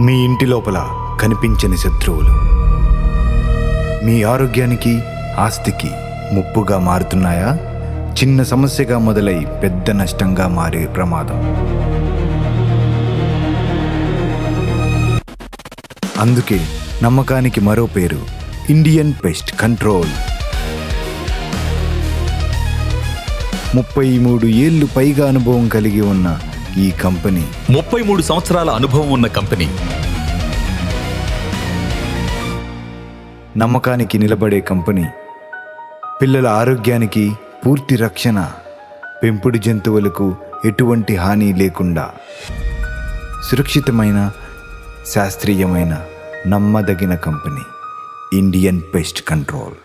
మీ ఇంటి లోపల కనిపించని శత్రువులు మీ ఆరోగ్యానికి, ఆస్తికి ముప్పుగా మారుతున్నాయా? చిన్న సమస్యగా మొదలై పెద్ద నష్టంగా మారే ప్రమాదం. అందుకే నమ్మకానికి మరో పేరు ఇండియన్ పెస్ట్ కంట్రోల్. 33 ఏళ్లు పైగా అనుభవం కలిగి ఉన్న ఈ కంపెనీ, 33 సంవత్సరాల అనుభవం ఉన్న కంపెనీ, నమ్మకానికి నిలబడే కంపెనీ, పిల్లల ఆరోగ్యానికి పూర్తి రక్షణ, పెంపుడు జంతువులకు ఎటువంటి హాని లేకుండా సురక్షితమైన, శాస్త్రీయమైన, నమ్మదగిన కంపెనీ ఇండియన్ పెస్ట్ కంట్రోల్.